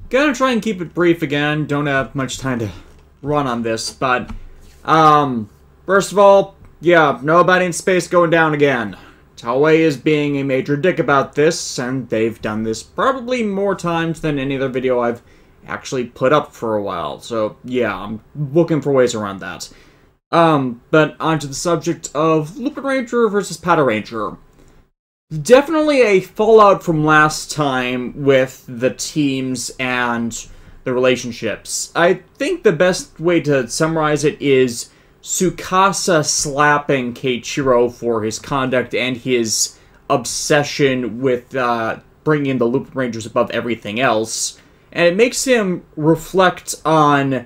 Gonna try and keep it brief again. Don't have much time to run on this, but, first of all, yeah, nobody in space going down again. Toei is being a major dick about this, and they've done this probably more times than any other video I've actually put up for a while. So, yeah, I'm looking for ways around that. But onto the subject of Lupinranger versus Patranger. Definitely a fallout from last time with the teams and the relationships. I think the best way to summarize it is Tsukasa slapping Keiichiro for his conduct and his obsession with bringing the Lupinrangers above everything else. And it makes him reflect on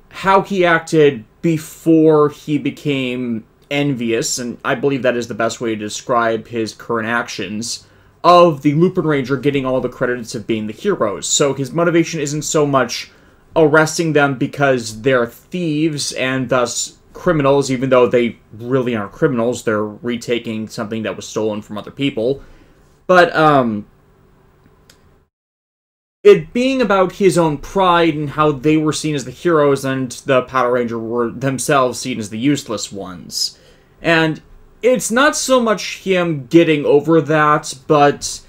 how he acted before he became envious, and I believe that is the best way to describe his current actions, of the Lupinranger getting all the credits of being the heroes. So his motivation isn't so much arresting them because they're thieves and thus criminals, even though they really aren't criminals. They're retaking something that was stolen from other people. But, it being about his own pride and how they were seen as the heroes and the Patranger were themselves seen as the useless ones. And it's not so much him getting over that, but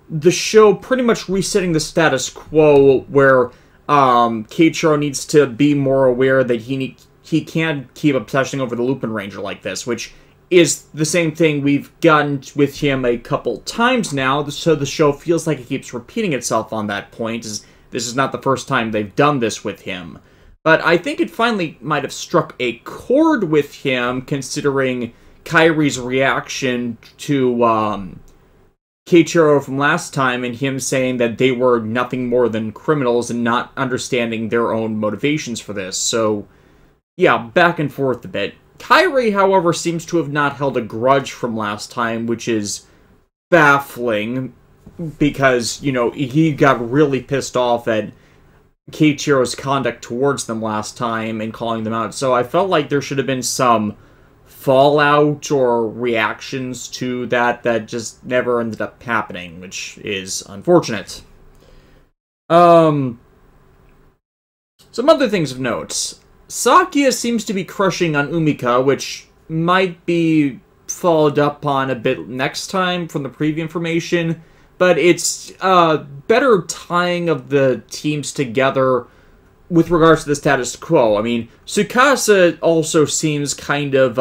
the show pretty much resetting the status quo where Keiichiro needs to be more aware that he can't keep obsessing over the Lupinranger like this, which is the same thing we've gotten with him a couple times now, so the show feels like it keeps repeating itself on that point. This is not the first time they've done this with him. But I think it finally might have struck a chord with him, considering Kairi's reaction to Keiichiro from last time, and him saying that they were nothing more than criminals and not understanding their own motivations for this. So, yeah, back and forth a bit. Kairi, however, seems to have not held a grudge from last time, which is baffling, because, you know, he got really pissed off at Keiichiro's conduct towards them last time and calling them out. So I felt like there should have been some fallout or reactions to that just never ended up happening, which is unfortunate. Some other things of note. Sakia seems to be crushing on Umika, which might be followed up on a bit next time from the preview information, but it's better tying of the teams together with regards to the status quo. I mean, Tsukasa also seems kind of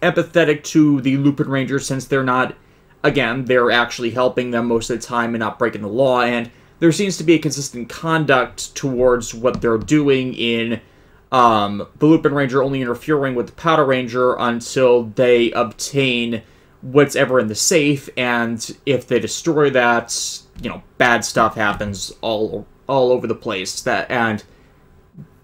empathetic to the Lupinrangers, since they're not, again, they're actually helping them most of the time and not breaking the law, and there seems to be a consistent conduct towards what they're doing in the Lupinranger only interfering with the Patranger until they obtain what's ever in the safe, and if they destroy that, you know, bad stuff happens all over the place. And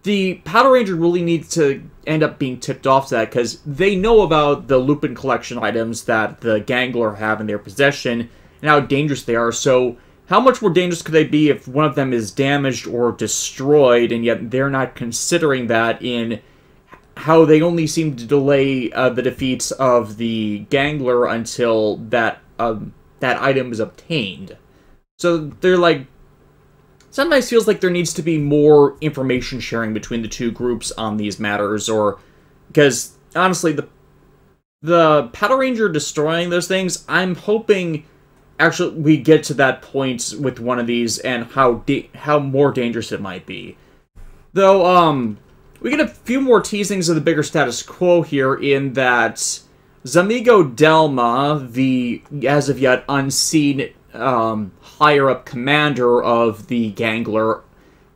the Patranger really needs to end up being tipped off to that, because they know about the Lupin collection items that the Gangler have in their possession, and how dangerous they are. So how much more dangerous could they be if one of them is damaged or destroyed, and yet they're not considering that in how they only seem to delay the defeats of the Gangler until that item is obtained. So they're like, sometimes feels like there needs to be more information sharing between the two groups on these matters, or because honestly, the Patranger destroying those things, I'm hoping actually we get to that point with one of these and how more dangerous it might be. Though, we get a few more teasings of the bigger status quo here, in that Zamigo Delma, the as of yet unseen higher-up commander of the Gangler,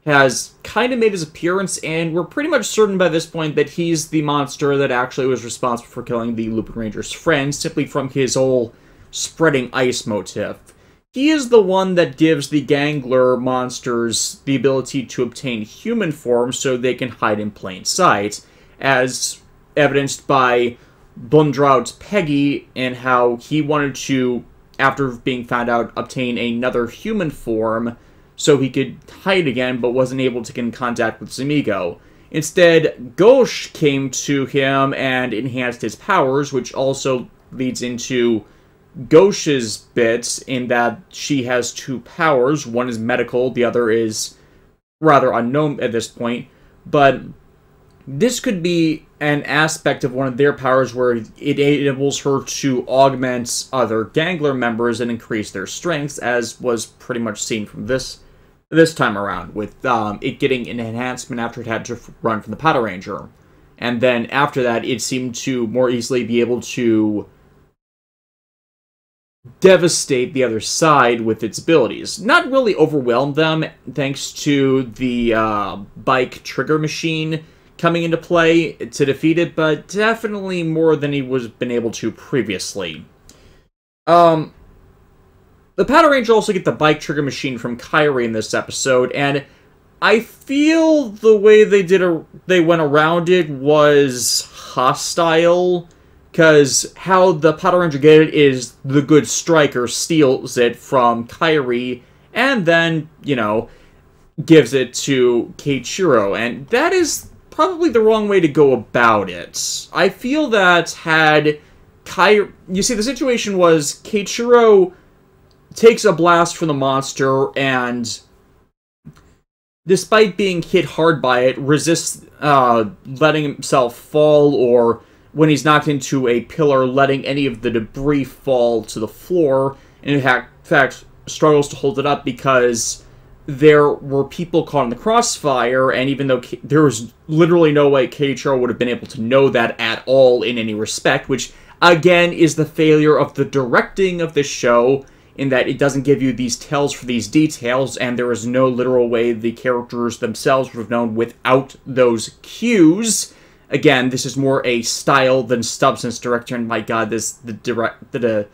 has kind of made his appearance, and we're pretty much certain by this point that he's the monster that actually was responsible for killing the Lupinranger's friend, simply from his whole spreading ice motif. He is the one that gives the Gangler monsters the ability to obtain human form so they can hide in plain sight, as evidenced by Bundraut's Peggy, and how he wanted to, after being found out, obtain another human form so he could hide again, but wasn't able to get in contact with Zamigo. Instead, Gauche came to him and enhanced his powers, which also leads into Gauche's bit in that she has two powers. One is medical, the other is rather unknown at this point. But this could be an aspect of one of their powers where it enables her to augment other Gangler members and increase their strengths, as was pretty much seen from this time around, with it getting an enhancement after it had to run from the Patranger. And then after that, it seemed to more easily be able to devastate the other side with its abilities. Not really overwhelm them, thanks to the bike trigger machine coming into play to defeat it, but definitely more than he was been able to previously. The Patranger also get the bike trigger machine from Kairi in this episode, and I feel the way they went around it was hostile. Because how the Patranger get it is the good striker steals it from Kairi and then, you know, gives it to Keiichiro. And that is probably the wrong way to go about it. I feel that had Kairi... You see, the situation was Keiichiro takes a blast from the monster and, despite being hit hard by it, resists letting himself fall, or when he's knocked into a pillar, letting any of the debris fall to the floor, and in fact struggles to hold it up because there were people caught in the crossfire, and even though there was literally no way Keiichiro would have been able to know that at all in any respect, which, again, is the failure of the directing of this show, in that it doesn't give you these tells for these details, and there is no literal way the characters themselves would have known without those cues. Again, this is more a style than substance director, and my god, the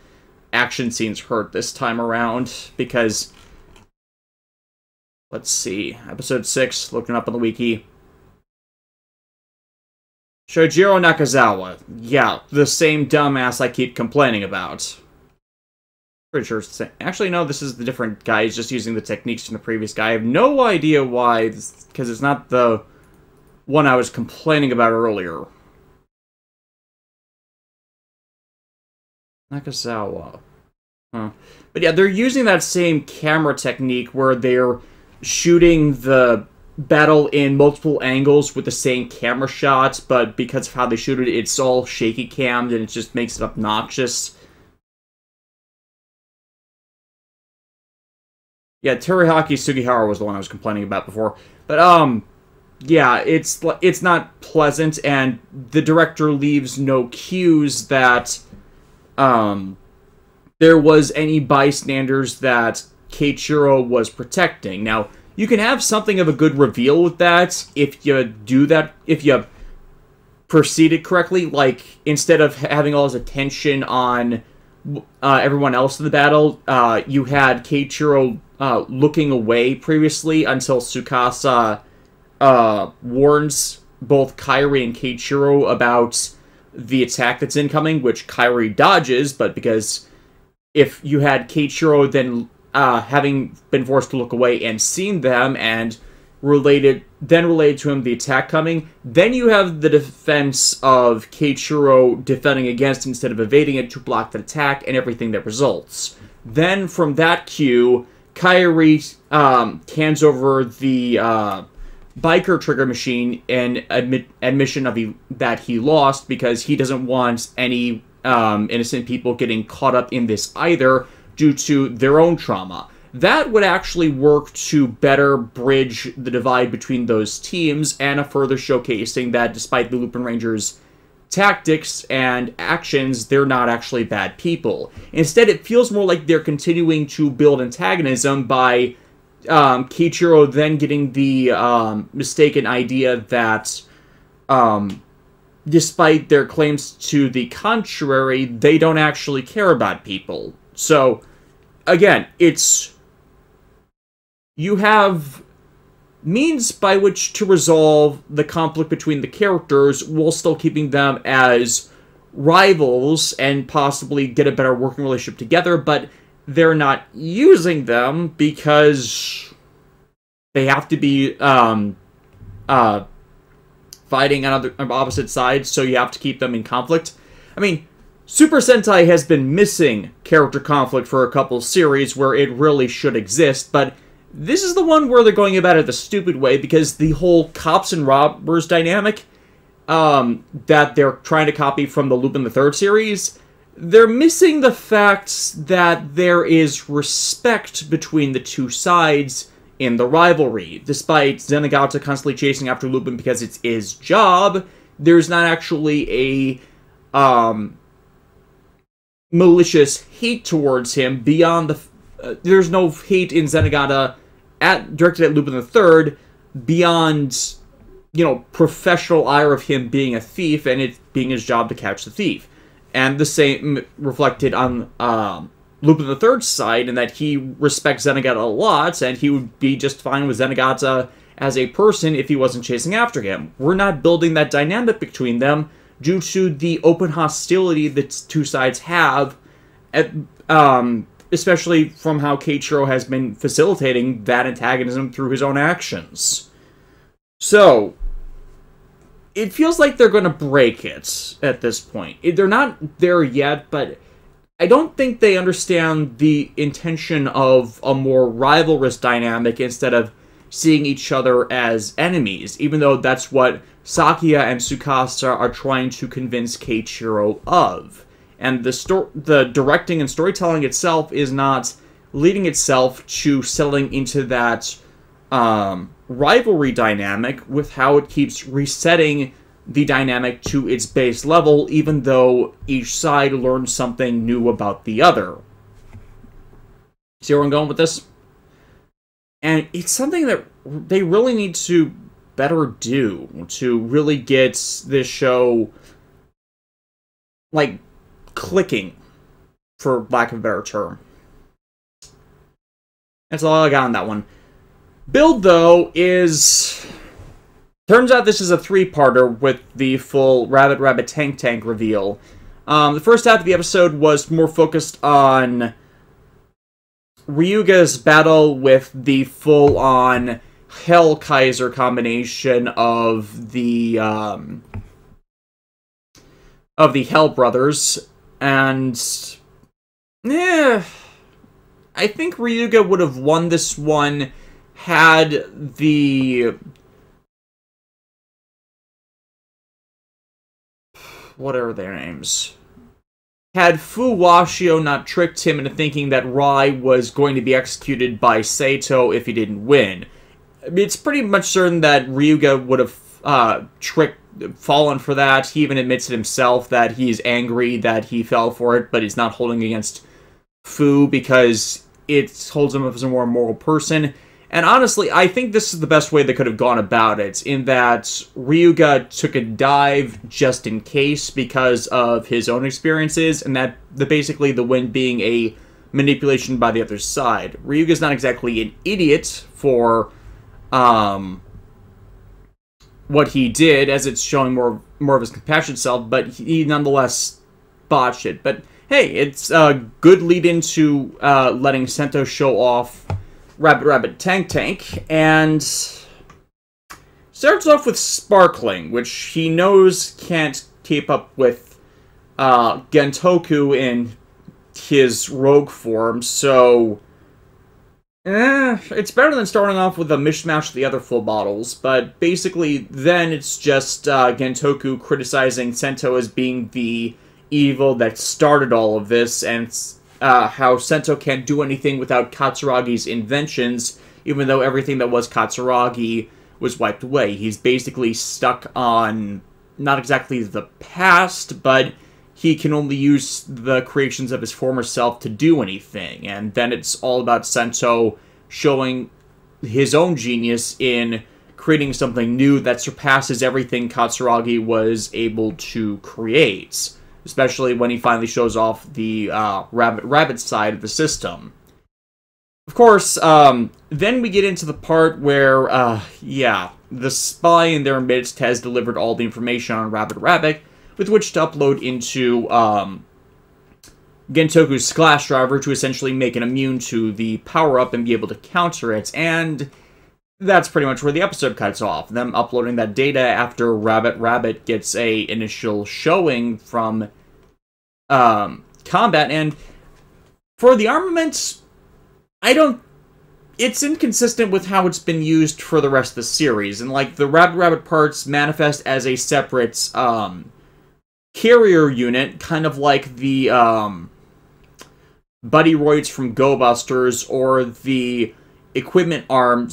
action scenes hurt this time around, because, let's see, episode 6, looking up on the wiki. Shoichiro Nakazawa. Yeah, the same dumbass I keep complaining about. Pretty sure it's the same. Actually, no, this is the different guy. He's just using the techniques from the previous guy. I have no idea why, because it's not the one I was complaining about earlier. Nakazawa. Huh. But yeah, they're using that same camera technique where they're shooting the battle in multiple angles with the same camera shots, but because of how they shoot it, it's all shaky cammed and it just makes it obnoxious. Yeah, Terihaki Sugihara was the one I was complaining about before. But, yeah, it's not pleasant, and the director leaves no cues that, there was any bystanders that Keiichiro was protecting. Now, you can have something of a good reveal with that if you do that, if you proceed it correctly, like, instead of having all his attention on everyone else in the battle, you had Keiichiro looking away previously until Tsukasa warns both Kairi and Keiichiro about the attack that's incoming, which Kairi dodges, but because if you had Keiichiro then having been forced to look away and seen them and related to him the attack coming, then you have the defense of Keiichiro defending against instead of evading it to block the attack and everything that results. Then from that cue, Kairi hands over the biker trigger machine and admission of that he lost because he doesn't want any innocent people getting caught up in this either due to their own trauma. That would actually work to better bridge the divide between those teams and a further showcasing that despite the Lupinrangers' tactics and actions, they're not actually bad people. Instead, it feels more like they're continuing to build antagonism by Keiichiro then getting the mistaken idea that despite their claims to the contrary, they don't actually care about people. So, again, you have means by which to resolve the conflict between the characters while still keeping them as rivals and possibly get a better working relationship together, but they're not using them because they have to be fighting on opposite sides, so you have to keep them in conflict. I mean, Super Sentai has been missing character conflict for a couple series where it really should exist, but this is the one where they're going about it the stupid way, because the whole cops and robbers dynamic that they're trying to copy from the Lupin the Third series, they're missing the fact that there is respect between the two sides in the rivalry. Despite Zenigata constantly chasing after Lupin because it's his job, there's not actually a malicious hate towards him beyond the... there's no hate in Zenigata directed at Lupin the Third beyond, you know, professional ire of him being a thief and it being his job to catch the thief. And the same reflected on Lupin the Third's side, in that he respects Zenigata a lot, and he would be just fine with Zenigata as a person if he wasn't chasing after him. We're not building that dynamic between them due to the open hostility that two sides have, especially from how Keiichiro has been facilitating that antagonism through his own actions. So, it feels like they're going to break it at this point. They're not there yet, but I don't think they understand the intention of a more rivalrous dynamic instead of seeing each other as enemies, even though that's what Sakuya and Tsukasa are trying to convince Keiichiro of. And the directing and storytelling itself is not leading itself to settling into that rivalry dynamic with how it keeps resetting the dynamic to its base level, even though each side learns something new about the other. See where I'm going with this? And it's something that they really need to better do to really get this show, like, clicking, for lack of a better term. That's all I got on that one. Build, though, is... turns out this is a three-parter with the full Rabbit Rabbit Tank Tank reveal. The first half of the episode was more focused on Ryuga's battle with the full-on Hell Kaiser combination of the Hell Brothers, and I think Ryuga would have won this one had the... what are their names? Had Fuwashio not tricked him into thinking that Rai was going to be executed by Saito if he didn't win. It's pretty much certain that Ryuga would have fallen for that. He even admits it himself that he's angry that he fell for it, but he's not holding against Fu because it holds him up as a more moral person. And honestly, I think this is the best way they could have gone about it, in that Ryuga took a dive just in case because of his own experiences, and that basically the win being a manipulation by the other side. Ryuga's not exactly an idiot for what he did, as it's showing more of his compassionate self, but he nonetheless botched it. But hey, it's a good lead into letting Sento show off Rabbit Rabbit Tank Tank, and starts off with Sparkling, which he knows can't keep up with Gentoku in his rogue form, so it's better than starting off with a mishmash of the other full bottles, but basically then it's just Gentoku criticizing Sento as being the evil that started all of this, and how Sento can't do anything without Katsuragi's inventions, even though everything that was Katsuragi was wiped away. He's basically stuck on, not exactly the past, but he can only use the creations of his former self to do anything. And then it's all about Sento showing his own genius in creating something new that surpasses everything Katsuragi was able to create. Especially when he finally shows off the rabbit side of the system. Of course, then we get into the part where, the spy in their midst has delivered all the information on Rabbit Rabbit, with which to upload into Gentoku's Splash Driver to essentially make it immune to the power-up and be able to counter it, and that's pretty much where the episode cuts off. Them uploading that data after Rabbit Rabbit gets a initial showing from combat. And for the armaments, it's inconsistent with how it's been used for the rest of the series. And, like, the Rabbit parts manifest as a separate, carrier unit, kind of like the, Buddy Roids from Go Busters, or the Equipment Arm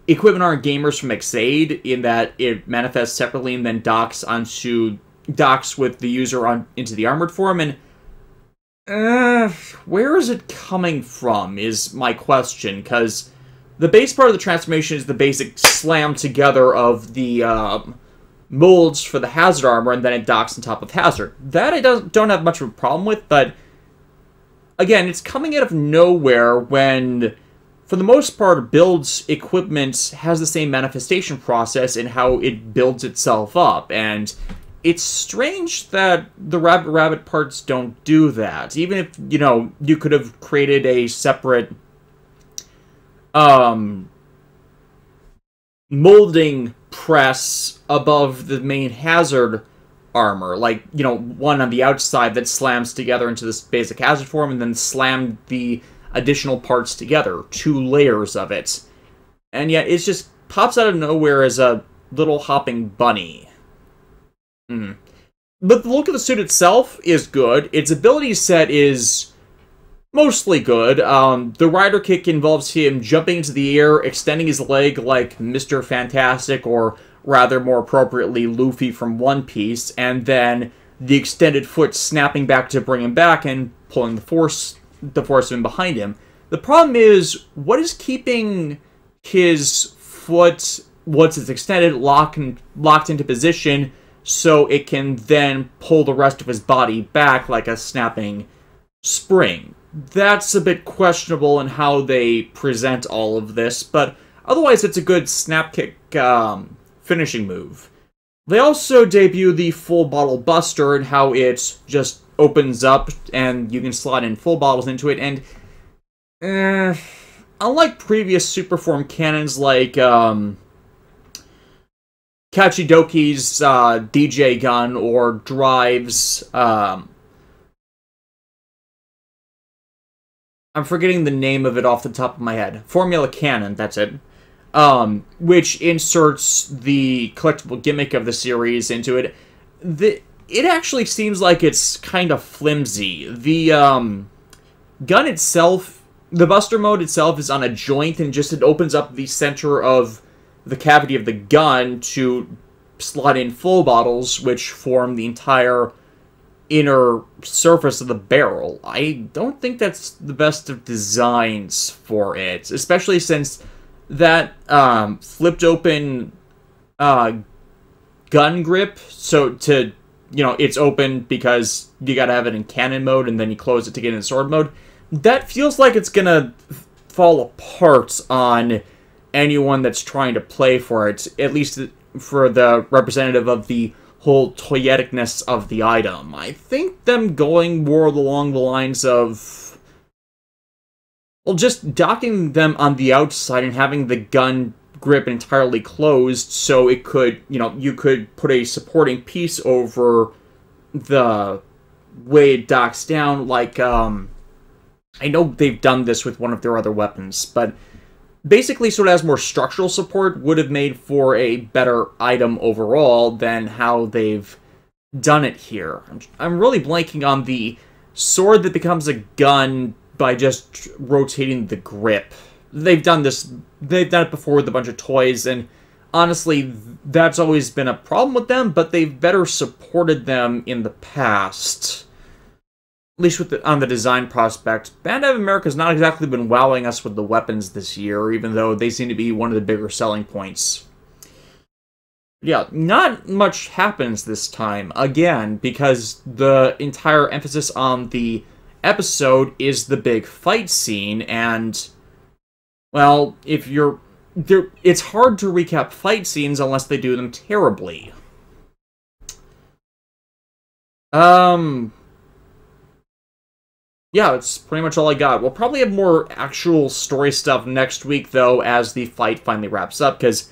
Gamers from Xaid, in that it manifests separately and then docks with the user into the armored form. And where is it coming from, is my question, because the base part of the transformation is the basic slam together of the molds for the Hazard armor, and then it docks on top of Hazard. That I don't have much of a problem with, but again, it's coming out of nowhere when, for the most part, Build's equipment has the same manifestation process in how it builds itself up, and it's strange that the Rabbit parts don't do that. Even if, you could have created a separate molding press above the main Hazard armor, like, one on the outside that slams together into this basic Hazard form, and then slam the additional parts together, 2 layers of it. And yet, it just pops out of nowhere as a little hopping bunny. But the look of the suit itself is good. Its ability set is mostly good. The rider kick involves him jumping into the air, extending his leg like Mr. Fantastic, or rather more appropriately, Luffy from One Piece, and then the extended foot snapping back to bring him back and pulling the force in behind him. The problem is, what is keeping his foot, once it's extended, locked into position, so it can then pull the rest of his body back like a snapping spring? That's a bit questionable in how they present all of this, but otherwise it's a good snap kick finishing move. They also debut the Full Bottle Buster and how it just opens up and you can slot in full bottles into it, and unlike previous Superform cannons like Kachidoki's DJ gun or Drive's I'm forgetting the name of it off the top of my head. Formula Cannon, that's it. Which inserts the collectible gimmick of the series into it. It actually seems like it's kind of flimsy. The gun itself, the Buster mode itself, is on a joint, and it opens up the center of the cavity of the gun to slot in full bottles, which form the entire inner surface of the barrel. I don't think that's the best of designs for it, especially since that flipped open gun grip, so it's open because you gotta have it in cannon mode and then you close it to get in sword mode. That feels like it's gonna fall apart on anyone that's trying to play for it, at least for the representative of the whole toyeticness of the item. I think them going more along the lines of, well, just docking them on the outside and having the gun grip entirely closed so it could, you could put a supporting piece over the way it docks down, like, I know they've done this with one of their other weapons, but basically, so it has more structural support, would have made for a better item overall than how they've done it here. I'm really blanking on the sword that becomes a gun by just rotating the grip. They've done it before with a bunch of toys, and honestly, that's always been a problem with them, but they've better supported them in the past. At least on the design prospect. Bandai of America's not exactly been wowing us with the weapons this year, even though they seem to be one of the bigger selling points. Yeah, not much happens this time, again, because the entire emphasis on the episode is the big fight scene, and, well, it's hard to recap fight scenes unless they do them terribly. Yeah, that's pretty much all I got. We'll probably have more actual story stuff next week, though, as the fight finally wraps up, because,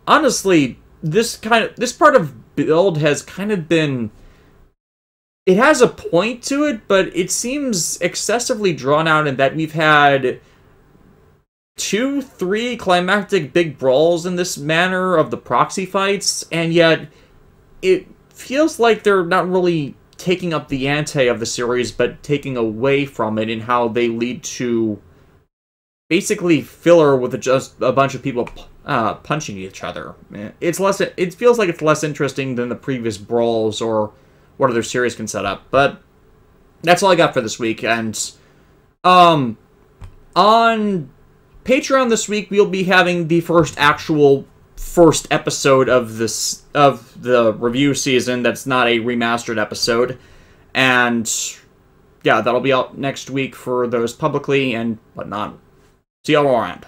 honestly, this part of Build has kind of been it has a point to it, but it seems excessively drawn out in that we've had 2-3 climactic big brawls in this manner of the proxy fights, and yet it feels like they're not really taking up the ante of the series, but taking away from it in how they lead to basically filler with just a bunch of people punching each other. It feels like it's less interesting than the previous brawls or what other series can set up. But that's all I got for this week. And on Patreon this week, we'll be having the first episode of the review season that's not a remastered episode. And yeah, that'll be out next week for those publicly and whatnot. See y'all around.